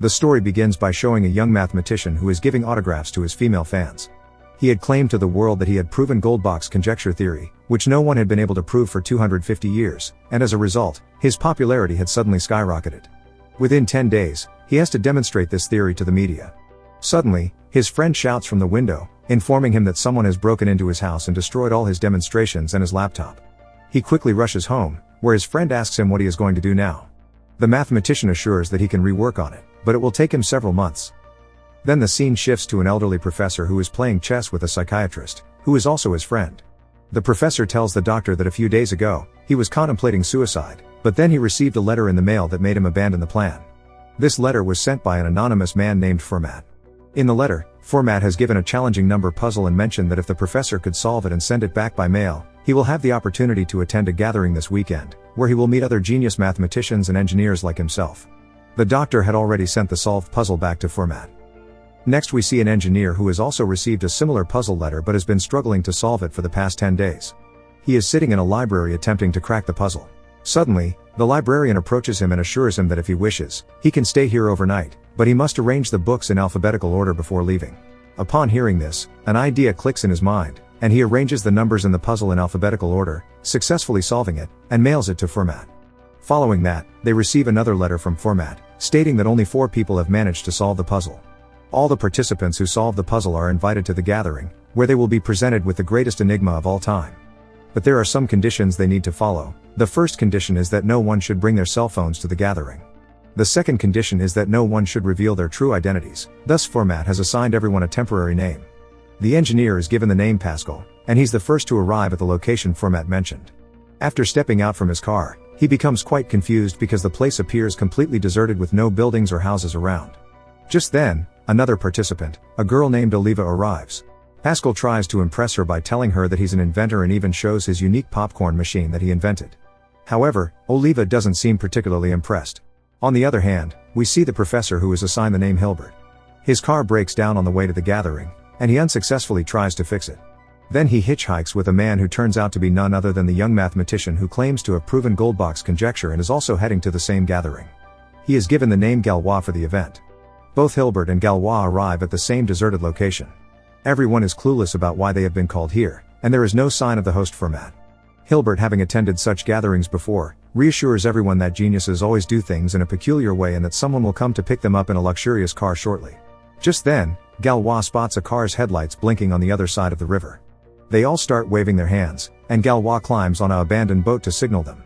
The story begins by showing a young mathematician who is giving autographs to his female fans. He had claimed to the world that he had proven Goldbach's conjecture theory, which no one had been able to prove for 250 years, and as a result, his popularity had suddenly skyrocketed. Within 10 days, he has to demonstrate this theory to the media. Suddenly, his friend shouts from the window, informing him that someone has broken into his house and destroyed all his demonstrations and his laptop. He quickly rushes home, where his friend asks him what he is going to do now. The mathematician assures that he can rework on it, but it will take him several months. Then the scene shifts to an elderly professor who is playing chess with a psychiatrist, who is also his friend. The professor tells the doctor that a few days ago, he was contemplating suicide, but then he received a letter in the mail that made him abandon the plan. This letter was sent by an anonymous man named Fermat. In the letter, Fermat has given a challenging number puzzle and mentioned that if the professor could solve it and send it back by mail, he will have the opportunity to attend a gathering this weekend, where he will meet other genius mathematicians and engineers like himself. The doctor had already sent the solved puzzle back to Fermat. Next we see an engineer who has also received a similar puzzle letter but has been struggling to solve it for the past 10 days. He is sitting in a library attempting to crack the puzzle. Suddenly, the librarian approaches him and assures him that if he wishes, he can stay here overnight, but he must arrange the books in alphabetical order before leaving. Upon hearing this, an idea clicks in his mind, and he arranges the numbers in the puzzle in alphabetical order, successfully solving it, and mails it to Fermat. Following that, they receive another letter from Fermat, stating that only 4 people have managed to solve the puzzle. All the participants who solve the puzzle are invited to the gathering, where they will be presented with the greatest enigma of all time. But there are some conditions they need to follow. The first condition is that no one should bring their cell phones to the gathering. The second condition is that no one should reveal their true identities, thus Fermat has assigned everyone a temporary name. The engineer is given the name Pascal, and he's the first to arrive at the location Fermat mentioned. After stepping out from his car, he becomes quite confused because the place appears completely deserted with no buildings or houses around. Just then, another participant, a girl named Oliva, arrives. Pascal tries to impress her by telling her that he's an inventor and even shows his unique popcorn machine that he invented. However, Oliva doesn't seem particularly impressed. On the other hand, we see the professor who is assigned the name Hilbert. His car breaks down on the way to the gathering, and he unsuccessfully tries to fix it. Then he hitchhikes with a man who turns out to be none other than the young mathematician who claims to have proven Goldbach's conjecture and is also heading to the same gathering. He is given the name Galois for the event. Both Hilbert and Galois arrive at the same deserted location. Everyone is clueless about why they have been called here, and there is no sign of the host Fermat. Hilbert, having attended such gatherings before, reassures everyone that geniuses always do things in a peculiar way and that someone will come to pick them up in a luxurious car shortly. Just then, Galois spots a car's headlights blinking on the other side of the river. They all start waving their hands, and Galois climbs on an abandoned boat to signal them.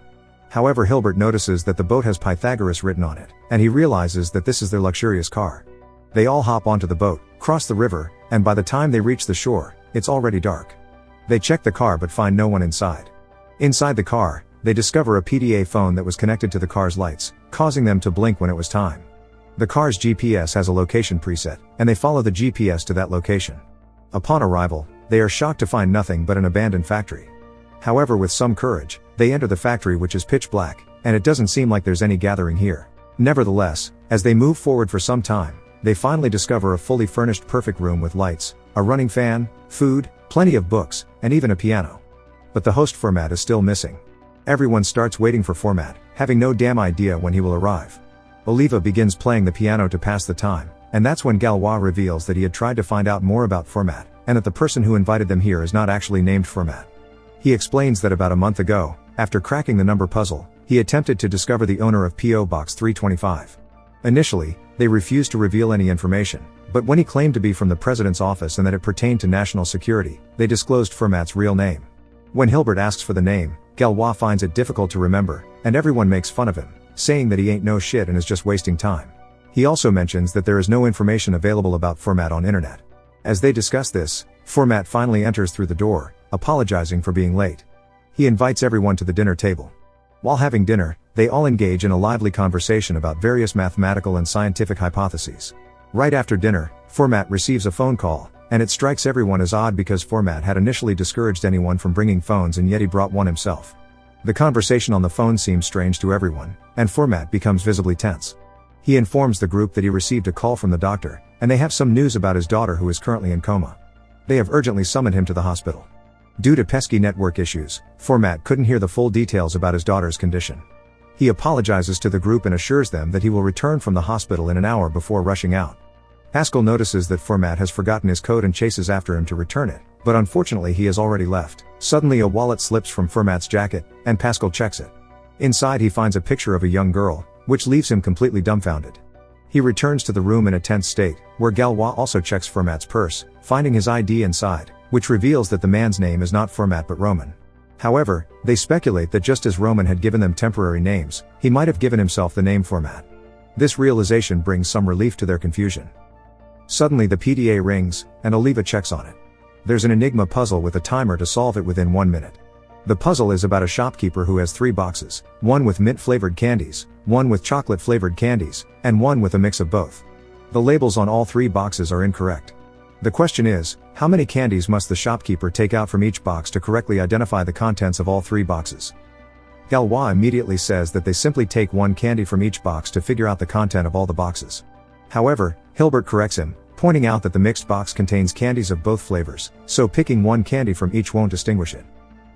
However, Hilbert notices that the boat has Pythagoras written on it, and he realizes that this is their luxurious car. They all hop onto the boat, cross the river, and by the time they reach the shore, it's already dark. They check the car but find no one inside. Inside the car, they discover a PDA phone that was connected to the car's lights, causing them to blink when it was time. The car's GPS has a location preset, and they follow the GPS to that location. Upon arrival, they are shocked to find nothing but an abandoned factory. However, with some courage, they enter the factory, which is pitch black, and it doesn't seem like there's any gathering here. Nevertheless, as they move forward for some time, they finally discover a fully furnished perfect room with lights, a running fan, food, plenty of books, and even a piano. But the host Fermat is still missing. Everyone starts waiting for Fermat, having no damn idea when he will arrive. Oliva begins playing the piano to pass the time, and that's when Galois reveals that he had tried to find out more about Fermat, and that the person who invited them here is not actually named Fermat. He explains that about a month ago, after cracking the number puzzle, he attempted to discover the owner of P.O. Box 325. Initially, they refused to reveal any information, but when he claimed to be from the president's office and that it pertained to national security, they disclosed Fermat's real name. When Hilbert asks for the name, Galois finds it difficult to remember, and everyone makes fun of him, saying that he ain't no shit and is just wasting time. He also mentions that there is no information available about Fermat on internet. As they discuss this, Fermat finally enters through the door, apologizing for being late. He invites everyone to the dinner table. While having dinner, they all engage in a lively conversation about various mathematical and scientific hypotheses. Right after dinner, Fermat receives a phone call, and it strikes everyone as odd because Fermat had initially discouraged anyone from bringing phones and yet he brought one himself. The conversation on the phone seems strange to everyone, and Fermat becomes visibly tense. He informs the group that he received a call from the doctor, and they have some news about his daughter who is currently in coma. They have urgently summoned him to the hospital. Due to pesky network issues, Fermat couldn't hear the full details about his daughter's condition. He apologizes to the group and assures them that he will return from the hospital in an hour before rushing out. Pascal notices that Fermat has forgotten his coat and chases after him to return it, but unfortunately he has already left. Suddenly a wallet slips from Fermat's jacket, and Pascal checks it. Inside he finds a picture of a young girl, which leaves him completely dumbfounded. He returns to the room in a tense state, where Galois also checks Fermat's purse, finding his ID inside, which reveals that the man's name is not Fermat but Roman. However, they speculate that just as Roman had given them temporary names, he might have given himself the name Fermat. This realization brings some relief to their confusion. Suddenly the PDA rings, and Oliva checks on it. There's an enigma puzzle with a timer to solve it within 1 minute. The puzzle is about a shopkeeper who has 3 boxes, one with mint-flavored candies, one with chocolate-flavored candies, and one with a mix of both. The labels on all 3 boxes are incorrect. The question is, how many candies must the shopkeeper take out from each box to correctly identify the contents of all 3 boxes? Galois immediately says that they simply take 1 candy from each box to figure out the content of all the boxes. However, Hilbert corrects him, pointing out that the mixed box contains candies of both flavors, so picking 1 candy from each won't distinguish it.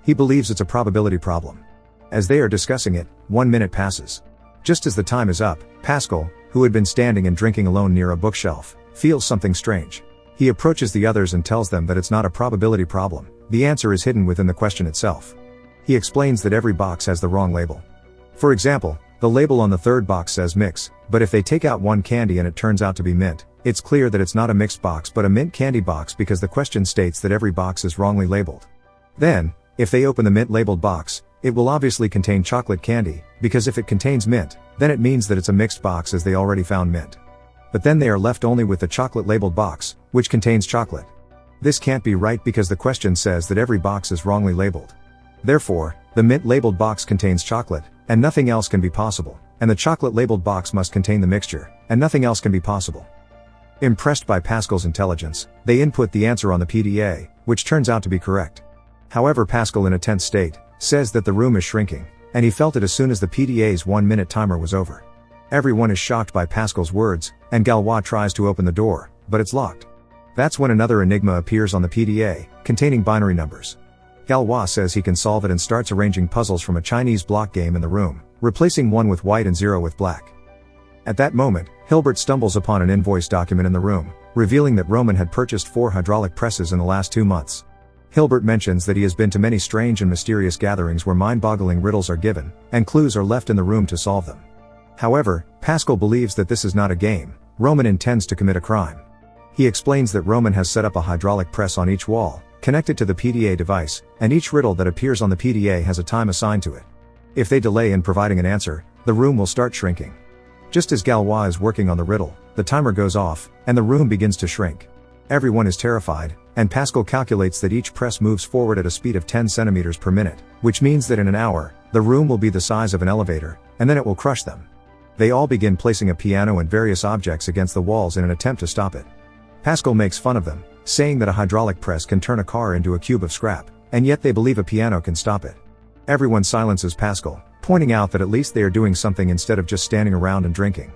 He believes it's a probability problem. As they are discussing it, 1 minute passes. Just as the time is up, Pascal, who had been standing and drinking alone near a bookshelf, feels something strange. He approaches the others and tells them that it's not a probability problem, the answer is hidden within the question itself. He explains that every box has the wrong label. For example, the label on the 3rd box says mix, but if they take out 1 candy and it turns out to be mint, it's clear that it's not a mixed box but a mint candy box because the question states that every box is wrongly labeled. Then, if they open the mint labeled box, it will obviously contain chocolate candy, because if it contains mint, then it means that it's a mixed box as they already found mint. But then they are left only with the chocolate labeled box, which contains chocolate. This can't be right because the question says that every box is wrongly labeled. Therefore, the mint labeled box contains chocolate, and nothing else can be possible, and the chocolate labeled box must contain the mixture, and nothing else can be possible. Impressed by Pascal's intelligence, they input the answer on the PDA, which turns out to be correct. However, Pascal, in a tense state, says that the room is shrinking, and he felt it as soon as the PDA's 1 minute timer was over. Everyone is shocked by Pascal's words, and Galois tries to open the door, but it's locked. That's when another enigma appears on the PDA, containing binary numbers. Galois says he can solve it and starts arranging puzzles from a Chinese block game in the room, replacing 1 with white and 0 with black. At that moment, Hilbert stumbles upon an invoice document in the room, revealing that Roman had purchased 4 hydraulic presses in the last 2 months. Hilbert mentions that he has been to many strange and mysterious gatherings where mind-boggling riddles are given, and clues are left in the room to solve them. However, Pascal believes that this is not a game. Roman intends to commit a crime. He explains that Roman has set up a hydraulic press on each wall, connected to the PDA device, and each riddle that appears on the PDA has a time assigned to it. If they delay in providing an answer, the room will start shrinking. Just as Galois is working on the riddle, the timer goes off, and the room begins to shrink. Everyone is terrified, and Pascal calculates that each press moves forward at a speed of 10 centimeters per minute, which means that in an hour, the room will be the size of an elevator, and then it will crush them. They all begin placing a piano and various objects against the walls in an attempt to stop it. Pascal makes fun of them, saying that a hydraulic press can turn a car into a cube of scrap, and yet they believe a piano can stop it. Everyone silences Pascal, pointing out that at least they are doing something instead of just standing around and drinking.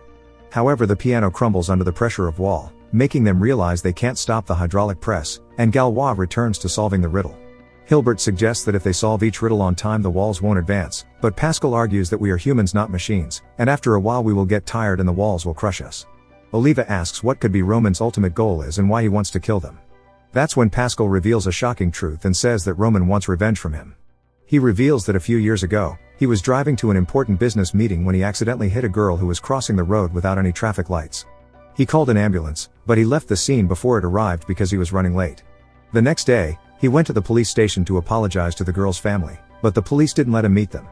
However, the piano crumbles under the pressure of wall, making them realize they can't stop the hydraulic press, and Galois returns to solving the riddle. Hilbert suggests that if they solve each riddle on time the walls won't advance, but Pascal argues that we are humans not machines, and after a while we will get tired and the walls will crush us. Oliva asks what could be Roman's ultimate goal is and why he wants to kill them. That's when Pascal reveals a shocking truth and says that Roman wants revenge from him. He reveals that a few years ago, he was driving to an important business meeting when he accidentally hit a girl who was crossing the road without any traffic lights. He called an ambulance, but he left the scene before it arrived because he was running late. The next day, he went to the police station to apologize to the girl's family, but the police didn't let him meet them.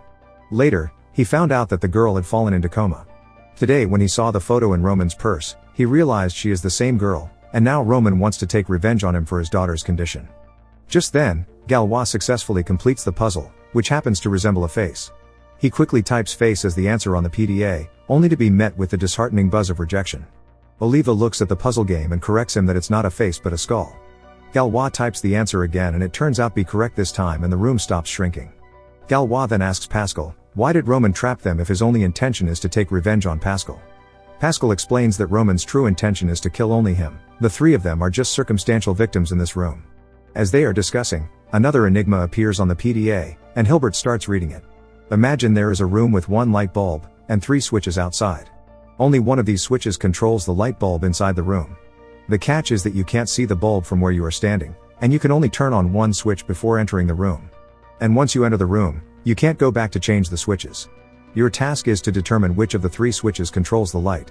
Later, he found out that the girl had fallen into coma. Today, when he saw the photo in Roman's purse, he realized she is the same girl, and now Roman wants to take revenge on him for his daughter's condition. Just then, Galois successfully completes the puzzle, which happens to resemble a face. He quickly types face as the answer on the PDA, only to be met with the disheartening buzz of rejection. Oliva looks at the puzzle game and corrects him that it's not a face but a skull. Galois types the answer again and it turns out to be correct this time and the room stops shrinking. Galois then asks Pascal, why did Roman trap them if his only intention is to take revenge on Pascal? Pascal explains that Roman's true intention is to kill only him. The 3 of them are just circumstantial victims in this room. As they are discussing, another enigma appears on the PDA, and Hilbert starts reading it. Imagine there is a room with one light bulb, and 3 switches outside. Only one of these switches controls the light bulb inside the room. The catch is that you can't see the bulb from where you are standing, and you can only turn on one switch before entering the room. And once you enter the room, you can't go back to change the switches. Your task is to determine which of the 3 switches controls the light.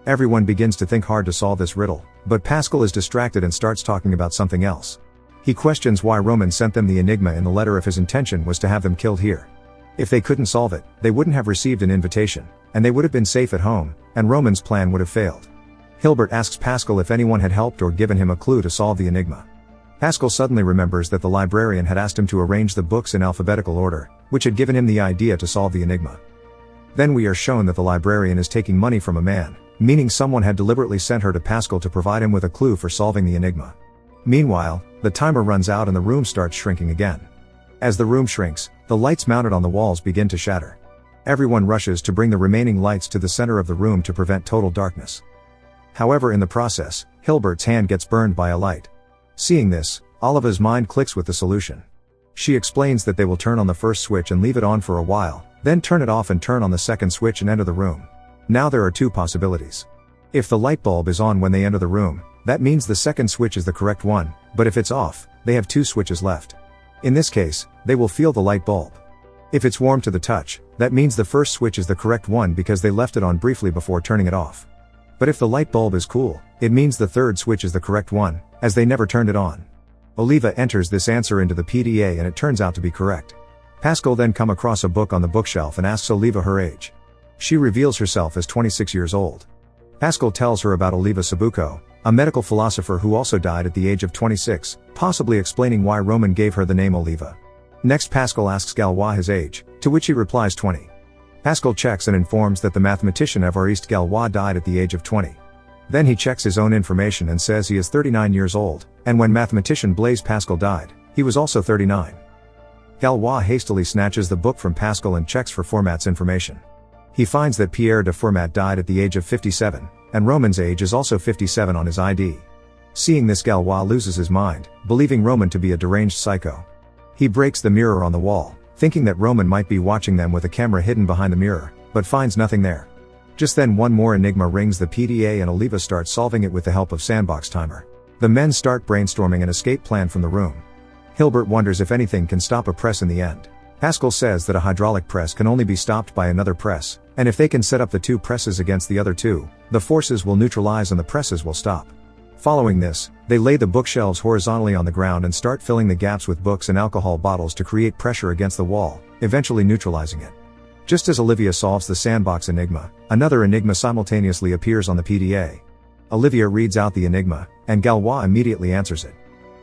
Everyone begins to think hard to solve this riddle, but Pascal is distracted and starts talking about something else. He questions why Roman sent them the enigma in the letter if his intention was to have them killed here. If they couldn't solve it, they wouldn't have received an invitation, and they would have been safe at home, and Roman's plan would have failed. Hilbert asks Pascal if anyone had helped or given him a clue to solve the enigma. Pascal suddenly remembers that the librarian had asked him to arrange the books in alphabetical order, which had given him the idea to solve the enigma. Then we are shown that the librarian is taking money from a man, meaning someone had deliberately sent her to Pascal to provide him with a clue for solving the enigma. Meanwhile, the timer runs out and the room starts shrinking again. As the room shrinks, the lights mounted on the walls begin to shatter. Everyone rushes to bring the remaining lights to the center of the room to prevent total darkness. However, in the process, Hilbert's hand gets burned by a light. Seeing this, Oliva's mind clicks with the solution. She explains that they will turn on the first switch and leave it on for a while, then turn it off and turn on the second switch and enter the room. Now there are 2 possibilities. If the light bulb is on when they enter the room, that means the second switch is the correct one, but if it's off, they have 2 switches left. In this case, they will feel the light bulb. If it's warm to the touch, that means the first switch is the correct one because they left it on briefly before turning it off. But if the light bulb is cool, it means the third switch is the correct one, as they never turned it on. Oliva enters this answer into the PDA and it turns out to be correct. Pascal then come across a book on the bookshelf and asks Oliva her age. She reveals herself as 26 years old. Pascal tells her about Oliva Sabuco, a medical philosopher who also died at the age of 26, possibly explaining why Roman gave her the name Oliva. Next Pascal asks Galois his age, to which he replies 20. Pascal checks and informs that the mathematician Évariste Galois died at the age of 20. Then he checks his own information and says he is 39 years old, and when mathematician Blaise Pascal died, he was also 39. Galois hastily snatches the book from Pascal and checks for Fermat's information. He finds that Pierre de Fermat died at the age of 57, and Roman's age is also 57 on his ID. Seeing this, Galois loses his mind, believing Roman to be a deranged psycho. He breaks the mirror on the wall, thinking that Roman might be watching them with a camera hidden behind the mirror, but finds nothing there. Just then one more enigma rings the PDA and Oliva starts solving it with the help of Sandbox Timer. The men start brainstorming an escape plan from the room. Hilbert wonders if anything can stop a press in the end. Pascal says that a hydraulic press can only be stopped by another press, and if they can set up the 2 presses against the other 2, the forces will neutralize and the presses will stop. Following this, they lay the bookshelves horizontally on the ground and start filling the gaps with books and alcohol bottles to create pressure against the wall, eventually neutralizing it. Just as Olivia solves the sandbox enigma, another enigma simultaneously appears on the PDA. Olivia reads out the enigma, and Galois immediately answers it.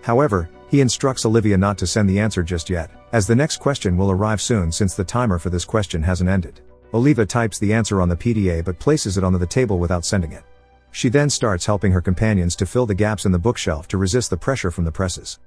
However, he instructs Olivia not to send the answer just yet, as the next question will arrive soon since the timer for this question hasn't ended. Olivia types the answer on the PDA but places it on the table without sending it. She then starts helping her companions to fill the gaps in the bookshelf to resist the pressure from the presses.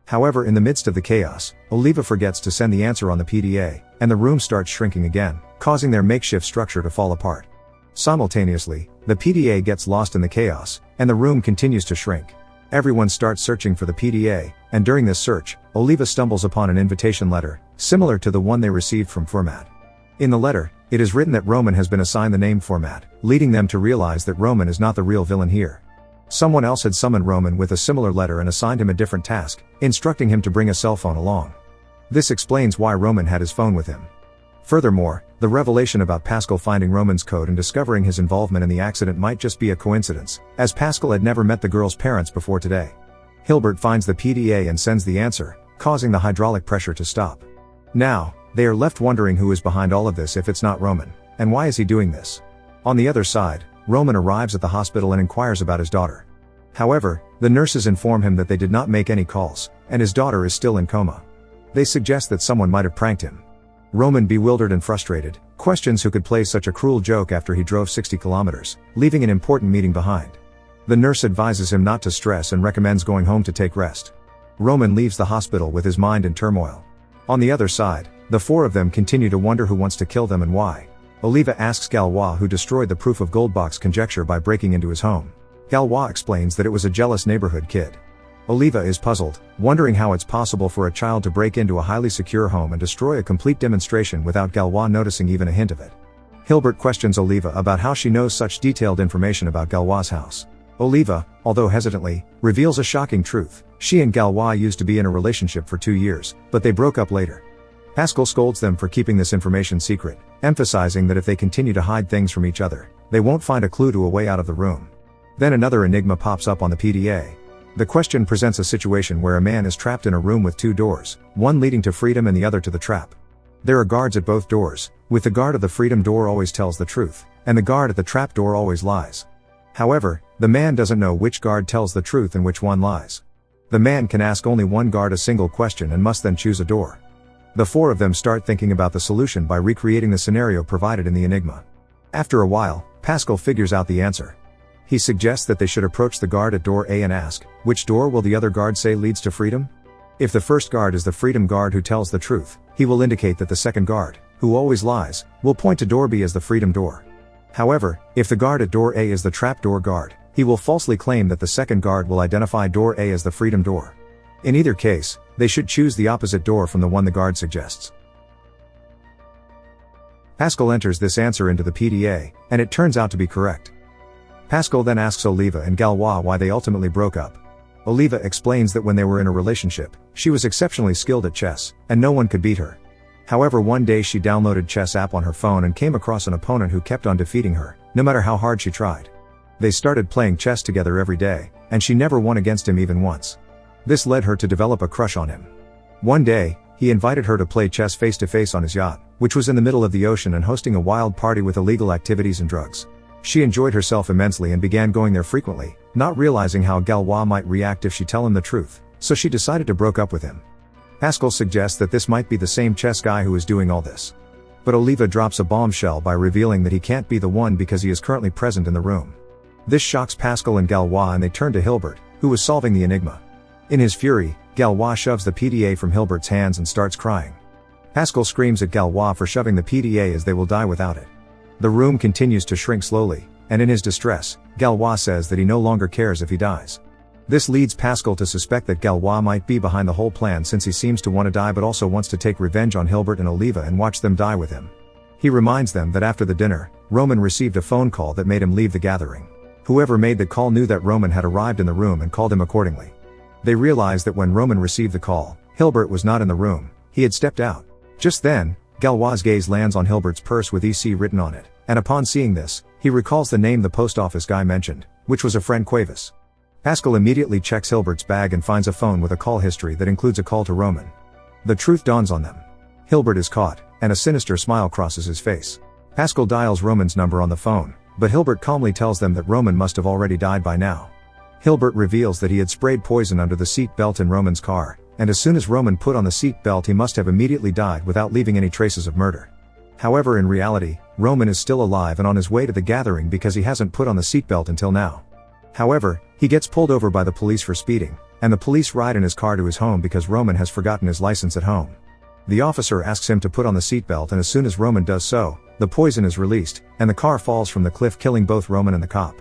However, in the midst of the chaos, Oliva forgets to send the answer on the PDA, and the room starts shrinking again, causing their makeshift structure to fall apart. Simultaneously, the PDA gets lost in the chaos, and the room continues to shrink. Everyone starts searching for the PDA, and during this search, Oliva stumbles upon an invitation letter, similar to the one they received from Fermat. In the letter, it is written that Roman has been assigned the name Fermat, leading them to realize that Roman is not the real villain here. Someone else had summoned Roman with a similar letter and assigned him a different task, instructing him to bring a cell phone along. This explains why Roman had his phone with him. Furthermore, the revelation about Pascal finding Roman's code and discovering his involvement in the accident might just be a coincidence, as Pascal had never met the girl's parents before today. Hilbert finds the PDA and sends the answer, causing the hydraulic pressure to stop. Now, they are left wondering who is behind all of this if it's not Roman, and why is he doing this? On the other side, Roman arrives at the hospital and inquires about his daughter. However, the nurses inform him that they did not make any calls, and his daughter is still in coma. They suggest that someone might have pranked him. Roman, bewildered and frustrated, questions who could play such a cruel joke after he drove 60 kilometers, leaving an important meeting behind. The nurse advises him not to stress and recommends going home to take rest. Roman leaves the hospital with his mind in turmoil. On the other side, the 4 of them continue to wonder who wants to kill them and why. Oliva asks Galois who destroyed the proof of Goldbach's conjecture by breaking into his home. Galois explains that it was a jealous neighborhood kid. Oliva is puzzled, wondering how it's possible for a child to break into a highly secure home and destroy a complete demonstration without Galois noticing even a hint of it. Hilbert questions Oliva about how she knows such detailed information about Galois' house. Oliva, although hesitantly, reveals a shocking truth. She and Galois used to be in a relationship for 2 years, but they broke up later. Pascal scolds them for keeping this information secret, emphasizing that if they continue to hide things from each other, they won't find a clue to a way out of the room. Then another enigma pops up on the PDA. The question presents a situation where a man is trapped in a room with 2 doors, one leading to freedom and the other to the trap. There are guards at both doors, with the guard of the freedom door always tells the truth, and the guard at the trap door always lies. However, the man doesn't know which guard tells the truth and which one lies. The man can ask only one guard a single question and must then choose a door. The 4 of them start thinking about the solution by recreating the scenario provided in the enigma. After a while, Pascal figures out the answer. He suggests that they should approach the guard at door A and ask, which door will the other guard say leads to freedom? If the first guard is the freedom guard who tells the truth, he will indicate that the second guard, who always lies, will point to door B as the freedom door. However, if the guard at door A is the trap door guard, he will falsely claim that the second guard will identify door A as the freedom door. In either case, they should choose the opposite door from the one the guard suggests. Pascal enters this answer into the PDA, and it turns out to be correct. Pascal then asks Oliva and Galois why they ultimately broke up. Oliva explains that when they were in a relationship, she was exceptionally skilled at chess, and no one could beat her. However, one day she downloaded chess app on her phone and came across an opponent who kept on defeating her, no matter how hard she tried. They started playing chess together every day, and she never won against him even once. This led her to develop a crush on him. One day, he invited her to play chess face to face on his yacht, which was in the middle of the ocean and hosting a wild party with illegal activities and drugs. She enjoyed herself immensely and began going there frequently, not realizing how Galois might react if she tell him the truth, so she decided to break up with him. Pascal suggests that this might be the same chess guy who is doing all this. But Oliva drops a bombshell by revealing that he can't be the one because he is currently present in the room. This shocks Pascal and Galois and they turn to Hilbert, who was solving the enigma. In his fury, Galois shoves the PDA from Hilbert's hands and starts crying. Pascal screams at Galois for shoving the PDA as they will die without it. The room continues to shrink slowly, and in his distress, Galois says that he no longer cares if he dies. This leads Pascal to suspect that Galois might be behind the whole plan since he seems to want to die but also wants to take revenge on Hilbert and Oliva and watch them die with him. He reminds them that after the dinner, Roman received a phone call that made him leave the gathering. Whoever made the call knew that Roman had arrived in the room and called him accordingly. They realize that when Roman received the call, Hilbert was not in the room, he had stepped out. Just then, Galois' gaze lands on Hilbert's purse with EC written on it, and upon seeing this, he recalls the name the post office guy mentioned, which was a friend Cuevas. Pascal immediately checks Hilbert's bag and finds a phone with a call history that includes a call to Roman. The truth dawns on them. Hilbert is caught, and a sinister smile crosses his face. Pascal dials Roman's number on the phone, but Hilbert calmly tells them that Roman must have already died by now. Hilbert reveals that he had sprayed poison under the seat belt in Roman's car, and as soon as Roman put on the seat belt he must have immediately died without leaving any traces of murder. However, in reality, Roman is still alive and on his way to the gathering because he hasn't put on the seatbelt until now. However, he gets pulled over by the police for speeding, and the police ride in his car to his home because Roman has forgotten his license at home. The officer asks him to put on the seatbelt and as soon as Roman does so, the poison is released, and the car falls from the cliff killing both Roman and the cop.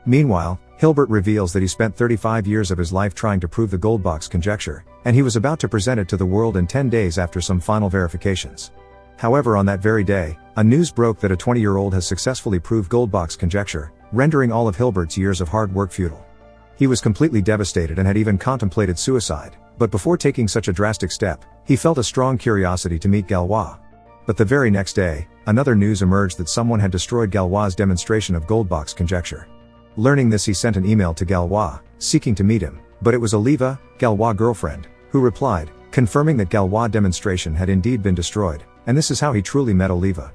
Meanwhile, Hilbert reveals that he spent 35 years of his life trying to prove the gold box conjecture, and he was about to present it to the world in 10 days after some final verifications. However, on that very day, a news broke that a 20-year-old has successfully proved gold box conjecture, rendering all of Hilbert's years of hard work futile. He was completely devastated and had even contemplated suicide, but before taking such a drastic step, he felt a strong curiosity to meet Galois. But the very next day, another news emerged that someone had destroyed Galois' demonstration of gold box conjecture. Learning this, he sent an email to Galois, seeking to meet him, but it was Oliva, Galois' girlfriend, who replied, confirming that Galois' demonstration had indeed been destroyed, and this is how he truly met Oliva.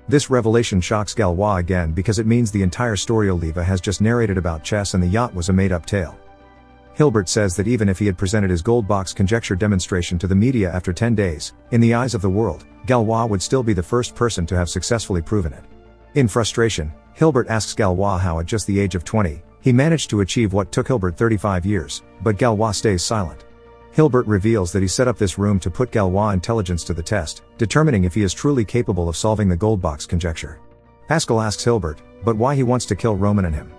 This revelation shocks Galois again because it means the entire story Oliva has just narrated about chess and the yacht was a made-up tale. Hilbert says that even if he had presented his gold box conjecture demonstration to the media after 10 days, in the eyes of the world, Galois would still be the first person to have successfully proven it. In frustration, Hilbert asks Galois how at just the age of 20, he managed to achieve what took Hilbert 35 years, but Galois stays silent. Hilbert reveals that he set up this room to put Galois' intelligence to the test, determining if he is truly capable of solving the gold box conjecture. Pascal asks Hilbert, but why he wants to kill Roman and him.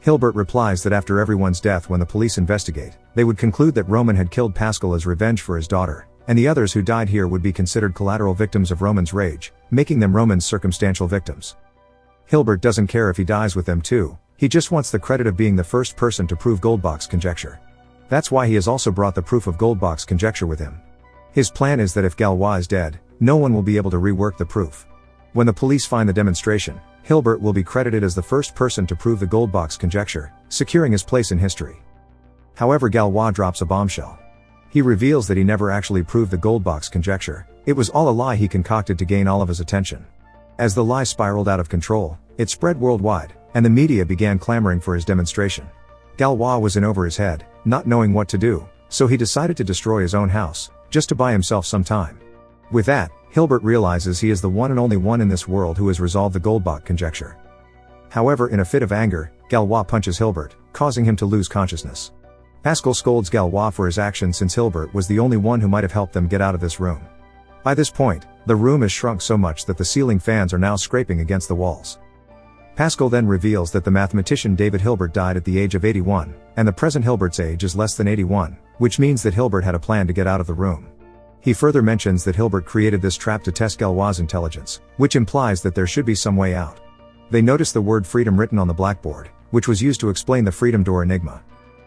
Hilbert replies that after everyone's death when the police investigate, they would conclude that Roman had killed Pascal as revenge for his daughter, and the others who died here would be considered collateral victims of Roman's rage, making them Roman's circumstantial victims. Hilbert doesn't care if he dies with them too, he just wants the credit of being the first person to prove Goldbach's conjecture. That's why he has also brought the proof of Goldbach's conjecture with him. His plan is that if Galois is dead, no one will be able to rework the proof. When the police find the demonstration, Hilbert will be credited as the first person to prove the Goldbach's conjecture, securing his place in history. However, Galois drops a bombshell. He reveals that he never actually proved the Goldbach's conjecture, it was all a lie he concocted to gain all of his attention. As the lie spiraled out of control, it spread worldwide, and the media began clamoring for his demonstration. Galois was in over his head, not knowing what to do, so he decided to destroy his own house, just to buy himself some time. With that, Hilbert realizes he is the one and only one in this world who has resolved the Goldbach conjecture. However, in a fit of anger, Galois punches Hilbert, causing him to lose consciousness. Pascal scolds Galois for his action since Hilbert was the only one who might have helped them get out of this room. By this point, the room has shrunk so much that the ceiling fans are now scraping against the walls. Pascal then reveals that the mathematician David Hilbert died at the age of 81, and the present Hilbert's age is less than 81, which means that Hilbert had a plan to get out of the room. He further mentions that Hilbert created this trap to test Galois' intelligence, which implies that there should be some way out. They notice the word freedom written on the blackboard, which was used to explain the freedom door enigma.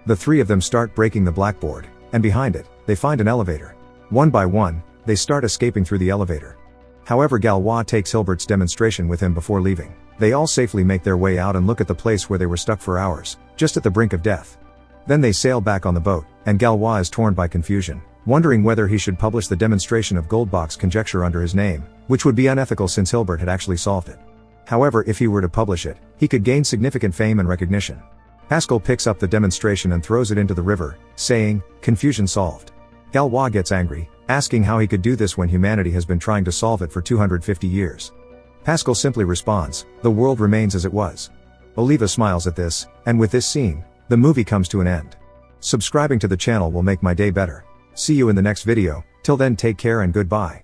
The three of them start breaking the blackboard, and behind it, they find an elevator. One by one, they start escaping through the elevator. However, Galois takes Hilbert's demonstration with him before leaving. They all safely make their way out and look at the place where they were stuck for hours, just at the brink of death. Then they sail back on the boat, and Galois is torn by confusion, wondering whether he should publish the demonstration of Goldbach's conjecture under his name, which would be unethical since Hilbert had actually solved it. However, if he were to publish it, he could gain significant fame and recognition. Pascal picks up the demonstration and throws it into the river, saying, "Confusion solved." Galois gets angry, asking how he could do this when humanity has been trying to solve it for 250 years. Pascal simply responds, "The world remains as it was." Oliva smiles at this, and with this scene, the movie comes to an end. Subscribing to the channel will make my day better. See you in the next video, till then take care and goodbye.